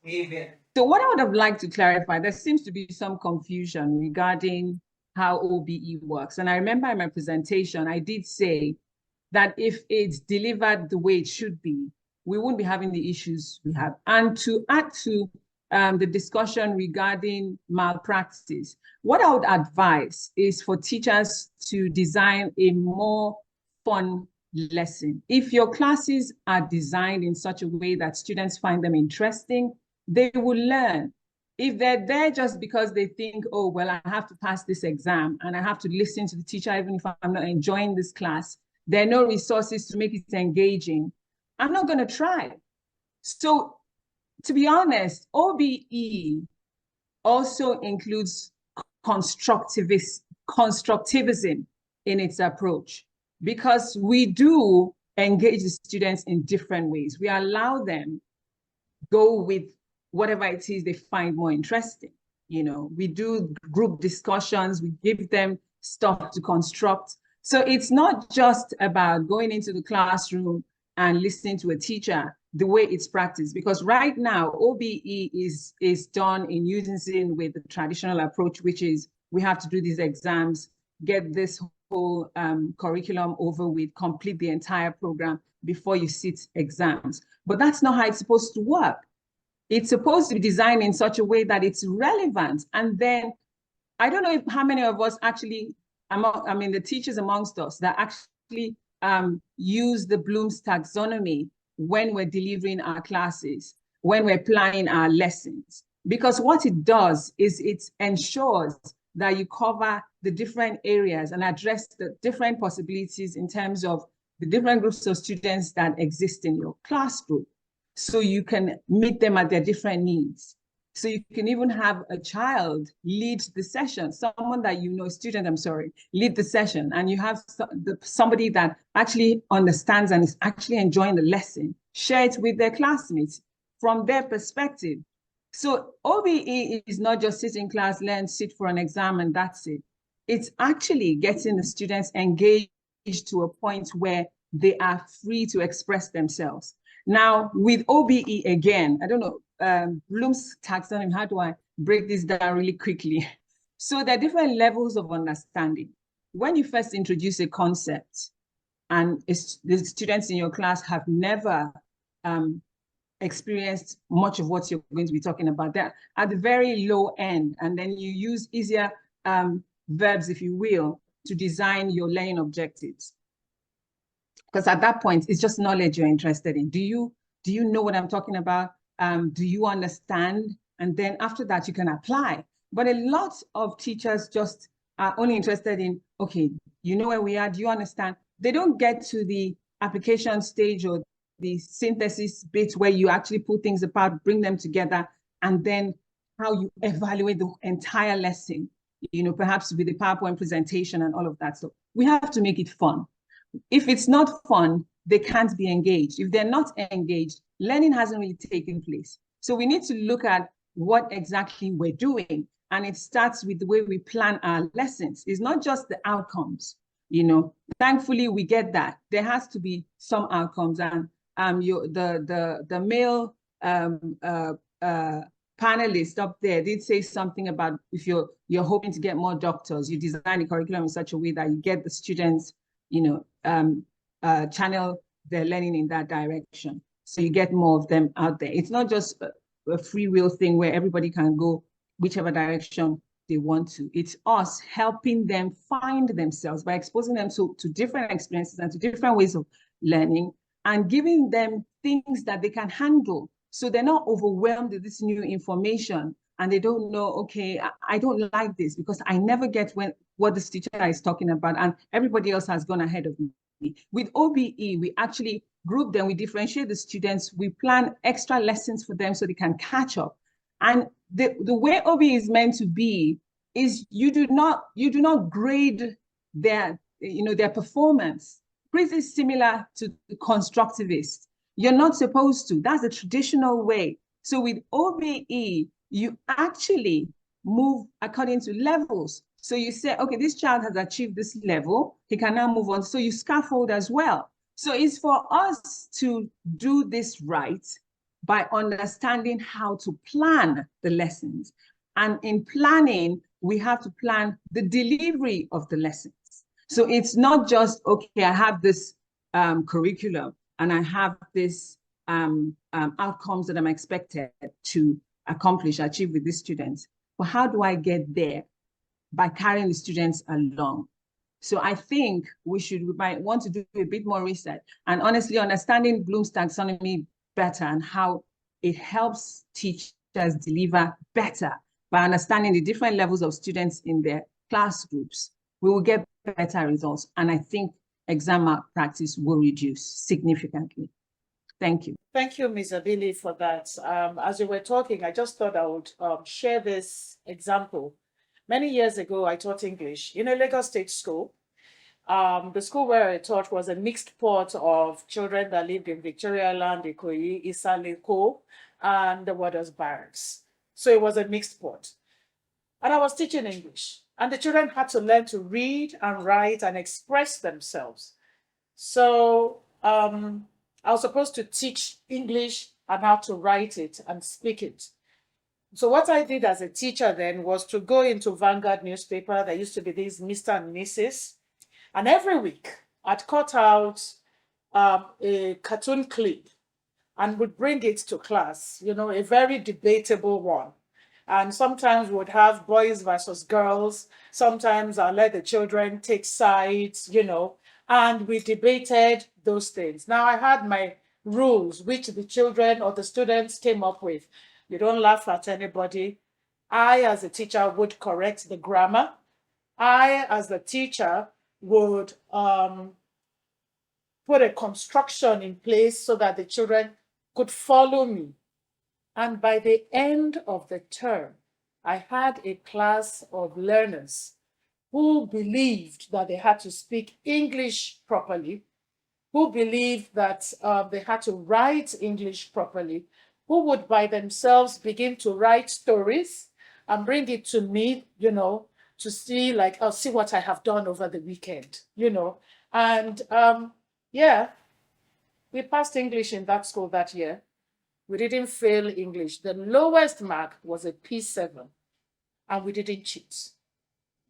So what I would have liked to clarify, there seems to be some confusion regarding how OBE works. And I remember in my presentation, I did say that if it's delivered the way it should be, we won't be having the issues we have. And to add to the discussion regarding malpractice, what I would advise is for teachers to design a more fun lesson. If your classes are designed in such a way that students find them interesting, they will learn. If they're there just because they think, oh, well, I have to pass this exam and I have to listen to the teacher even if I'm not enjoying this class, there are no resources to make it engaging, I'm not going to try. So to be honest, OBE also includes constructivism in its approach, because we do engage the students in different ways. We allow them go with whatever it is they find more interesting. You know, we do group discussions, we give them stuff to construct. So it's not just about going into the classroom and listening to a teacher the way it's practiced, because right now OBE is done in unison with the traditional approach, which is we have to do these exams, get this whole curriculum over with, complete the entire program before you sit exams. But that's not how it's supposed to work. It's supposed to be designed in such a way that it's relevant. And then I don't know how many of us actually, the teachers amongst us that actually use the Bloom's taxonomy when we're delivering our classes, when we're planning our lessons. Because what it does is it ensures that you cover the different areas and address the different possibilities in terms of the different groups of students that exist in your class group. So you can meet them at their different needs. So you can even have a child lead the session, someone that you know, lead the session, and you have somebody that actually understands and is actually enjoying the lesson, share it with their classmates from their perspective. So OBE is not just sit in class, learn, sit for an exam, and that's it. It's actually getting the students engaged to a point where they are free to express themselves. Now, with OBE, again, I don't know, Bloom's taxonomy, how do I break this down really quickly? So there are different levels of understanding. When you first introduce a concept and the students in your class have never experienced much of what you're going to be talking about, they're at the very low end, and then you use easier verbs, if you will, to design your learning objectives. Because at that point, it's just knowledge you're interested in. Do you know what I'm talking about? Do you understand? And then after that, you can apply. But a lot of teachers just are only interested in, okay, you know where we are, do you understand? They don't get to the application stage or the synthesis bit where you actually put things apart, bring them together, and then how you evaluate the entire lesson, you know, perhaps with a PowerPoint presentation and all of that. So we have to make it fun. If it's not fun, they can't be engaged. If they're not engaged, learning hasn't really taken place. So we need to look at what exactly we're doing. And it starts with the way we plan our lessons. It's not just the outcomes, you know. Thankfully, we get that. There has to be some outcomes. And the male panelist up there did say something about if you're hoping to get more doctors, you design the curriculum in such a way that you get the students, you know, channel their learning in that direction. So you get more of them out there. It's not just a free will thing where everybody can go whichever direction they want to. It's us helping them find themselves by exposing them to different experiences and to different ways of learning, and giving them things that they can handle. So they're not overwhelmed with this new information and they don't know, okay, I don't like this because I never get what this teacher is talking about and everybody else has gone ahead of me. With OBE, we actually group them, we differentiate the students, we plan extra lessons for them so they can catch up. And the way OBE is meant to be is you do not grade their performance. Pretty similar to the constructivist. You're not supposed to. That's the traditional way. So with OBE, you actually move according to levels. So you say, okay, this child has achieved this level. He can now move on. So you scaffold as well. So it's for us to do this right, by understanding how to plan the lessons. And in planning, we have to plan the delivery of the lessons. So it's not just, okay, I have this curriculum and I have this outcomes that I'm expected to achieve with these students. But how do I get there? By carrying the students along. So I think we might want to do a bit more research and honestly understanding Bloom's taxonomy better and how it helps teachers deliver better by understanding the different levels of students in their class groups. We will get better results. And I think exam malpractice will reduce significantly. Thank you. Thank you, Ms. Abili, for that. As you were talking, I just thought I would share this example. Many years ago, I taught English in a Lagos State school. The school where I taught was a mixed pot of children that lived in Victoria Island, Ikoyi, Isaleko, and the Warders Barracks. So it was a mixed pot. And I was teaching English. And the children had to learn to read and write and express themselves. So I was supposed to teach English and how to write it and speak it. So what I did as a teacher then was to go into Vanguard newspaper. There used to be these Mr. and Mrs. And every week I'd cut out a cartoon clip and would bring it to class, you know, a very debatable one. And sometimes we would have boys versus girls. Sometimes I let the children take sides, you know, and we debated those things. Now I had my rules, which the children or the students came up with. You don't laugh at anybody. I, as a teacher, would correct the grammar. I, as the teacher, would put a construction in place so that the children could follow me. And by the end of the term, I had a class of learners who believed that they had to speak English properly, who believed that they had to write English properly, who would by themselves begin to write stories and bring it to me, you know, to see like, I'll see what I have done over the weekend, you know. And yeah, we passed English in that school that year. We didn't fail English. The lowest mark was a P7, and we didn't cheat.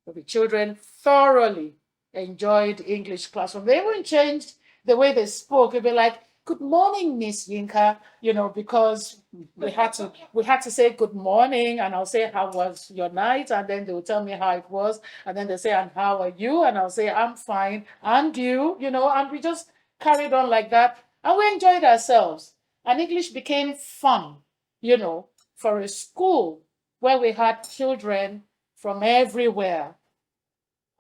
So the children thoroughly enjoyed English classroom. They even changed the way they spoke. They'd be like, "Good morning, Miss Yinka," you know, because we had to say good morning, and I'll say, "How was your night?" And then they will tell me how it was, and then they say, "And how are you?" And I'll say, "I'm fine, and you?" You know, and we just carried on like that, and we enjoyed ourselves. And English became fun, you know, for a school where we had children from everywhere.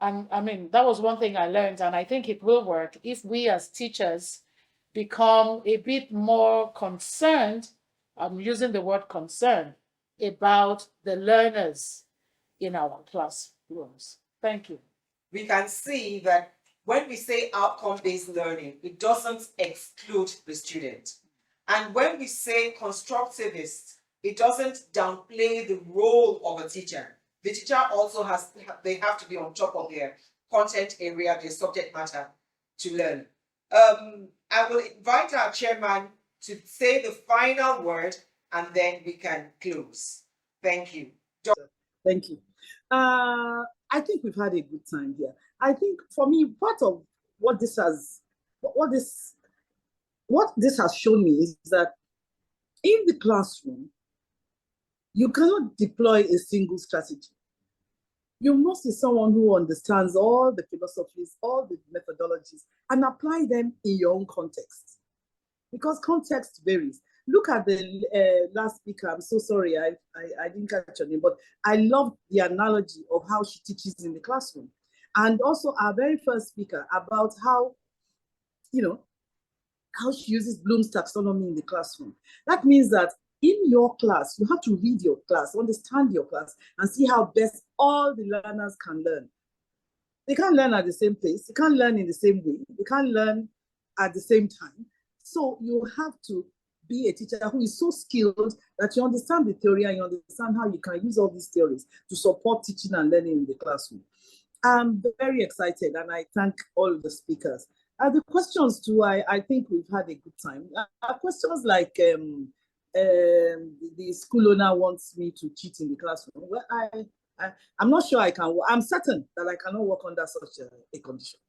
And I mean, that was one thing I learned, and I think it will work if we as teachers become a bit more concerned, I'm using the word concern, about the learners in our classrooms. Thank you. We can see that when we say outcome-based learning, it doesn't exclude the student. And when we say constructivist, it doesn't downplay the role of a teacher. The teacher also they have to be on top of their content area, their subject matter to learn. I will invite our chairman to say the final word and then we can close. Thank you. Thank you. I think we've had a good time here. I think for me, part of what this has shown me is that in the classroom, you cannot deploy a single strategy. You must be someone who understands all the philosophies, all the methodologies, and apply them in your own context. Because context varies. Look at the last speaker. I'm so sorry, I didn't catch her name, but I loved the analogy of how she teaches in the classroom. And also our very first speaker about how, you know, how she uses Bloom's taxonomy in the classroom. That means that in your class, you have to read your class, understand your class, and see how best all the learners can learn. They can't learn at the same place. They can't learn in the same way. They can't learn at the same time. So you have to be a teacher who is so skilled that you understand the theory and you understand how you can use all these theories to support teaching and learning in the classroom. I'm very excited and I thank all the speakers. The questions too, I think we've had a good time. Questions like the school owner wants me to cheat in the classroom. Well, I'm not sure I can. I'm certain that I cannot work under such a condition.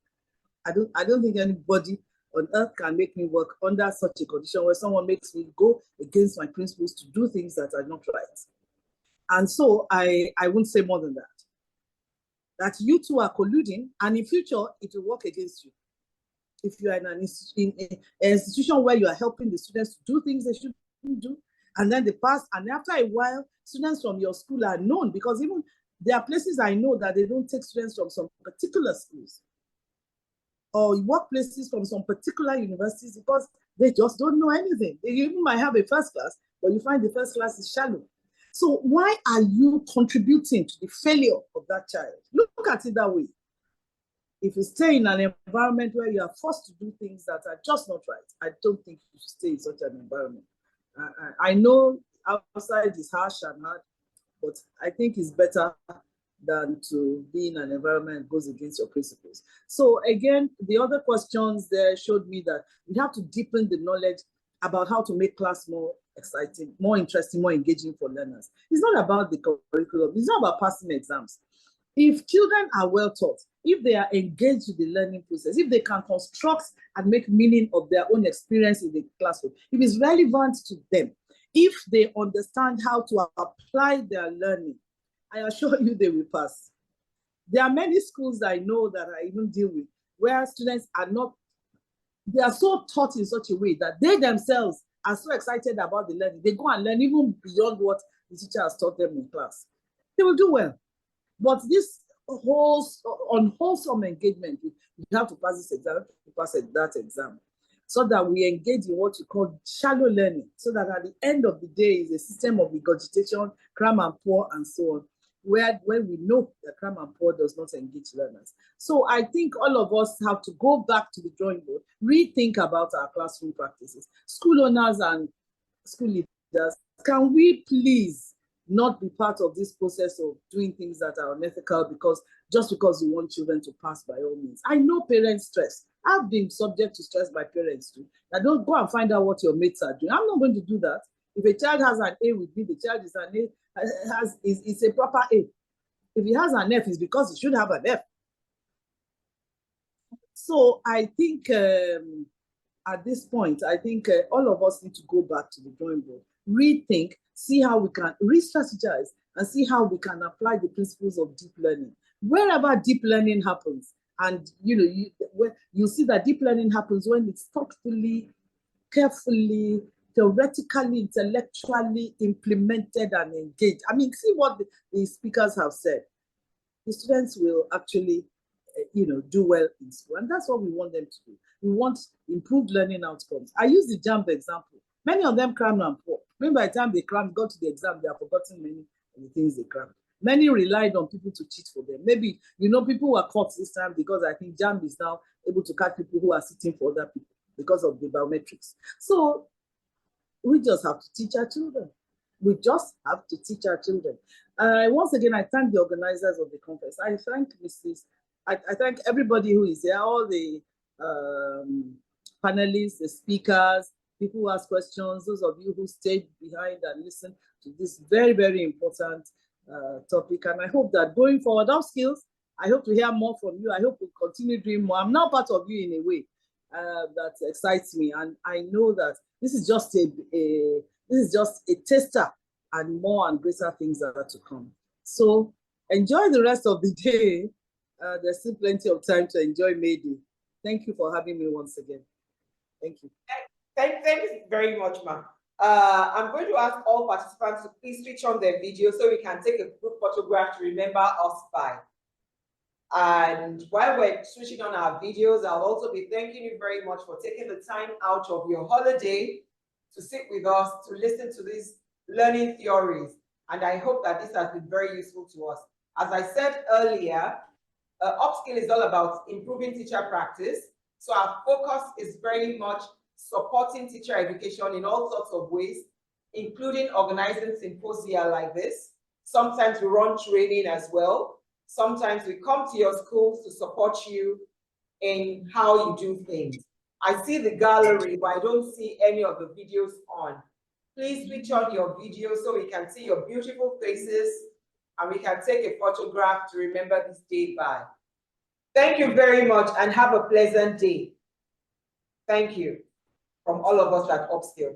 I don't think anybody on earth can make me work under such a condition where someone makes me go against my principles to do things that are not right. And so I won't say more than that. That you two are colluding, and in future it will work against you. If you are in an institution where you are helping the students to do things they shouldn't do, and then they pass, and after a while, students from your school are known, because even there are places I know that they don't take students from some particular schools or workplaces from some particular universities because they just don't know anything. They even might have a first class, but you find the first class is shallow. So why are you contributing to the failure of that child? Look at it that way. If you stay in an environment where you are forced to do things that are just not right, I don't think you should stay in such an environment. I know outside is harsh and hard, but I think it's better than to be in an environment that goes against your principles. So again, the other questions there showed me that we have to deepen the knowledge about how to make class more exciting, more interesting, more engaging for learners. It's not about the curriculum. It's not about passing exams. If children are well taught, if they are engaged with the learning process, if they can construct and make meaning of their own experience in the classroom, if it's relevant to them, if they understand how to apply their learning, I assure you they will pass. There are many schools I know that I even deal with where students are not, they are so taught in such a way that they themselves are so excited about the learning. They go and learn even beyond what the teacher has taught them in class. They will do well. But this whole unwholesome engagement, you have to pass this exam, to pass that exam, so that we engage in what you call shallow learning, so that at the end of the day is a system of regurgitation, cram and pour, and so on, where we know that cram and pour does not engage learners. So I think all of us have to go back to the drawing board, rethink about our classroom practices. School owners and school leaders, can we please not be part of this process of doing things that are unethical just because you want children to pass by all means? I know parents stress. I've been subject to stress by parents too. Now don't go and find out what your mates are doing. I'm not going to do that. If a child has an A with me, the child is an A, is a proper A. If he has an F, it's because he should have an F. So I think at this point, I think all of us need to go back to the drawing board, rethink, see how we can re-strategize, and see how we can apply the principles of deep learning. Wherever deep learning happens, and you see that deep learning happens when it's thoughtfully, carefully, theoretically, intellectually implemented and engaged. I mean, see what the speakers have said. The students will actually do well in school. And that's what we want them to do. We want improved learning outcomes. I use the JAMB example. Many of them cram and pour. Maybe by the time they got to the exam, they have forgotten many of the things they crammed. Many relied on people to cheat for them. Maybe, people were caught this time because I think JAMB is now able to catch people who are sitting for other people because of the biometrics. So we just have to teach our children. We just have to teach our children. Once again, I thank the organizers of the conference. I thank I thank everybody who is here, all the panelists, the speakers, people who ask questions, those of you who stayed behind and listened to this very, very important topic. And I hope that going forward, Upskills, I hope to hear more from you. I hope we'll continue doing more. I'm now part of you in a way that excites me. And I know that this is just a taster, and more and greater things are to come. So enjoy the rest of the day. There's still plenty of time to enjoy May Day. Thank you for having me once again. Thank you. Thank you very much, ma'am. I'm going to ask all participants to please switch on their video so we can take a group photograph to remember us by. And while we're switching on our videos, I'll also be thanking you very much for taking the time out of your holiday to sit with us, to listen to these learning theories. And I hope that this has been very useful to us. As I said earlier, Upskill is all about improving teacher practice. So our focus is very much supporting teacher education in all sorts of ways, including organizing symposia like this. Sometimes we run training as well. Sometimes we come to your schools to support you in how you do things. I see the gallery, but I don't see any of the videos on. Please switch on your video so we can see your beautiful faces and we can take a photograph to remember this day by. Thank you very much and have a pleasant day. Thank you from all of us at Upskill.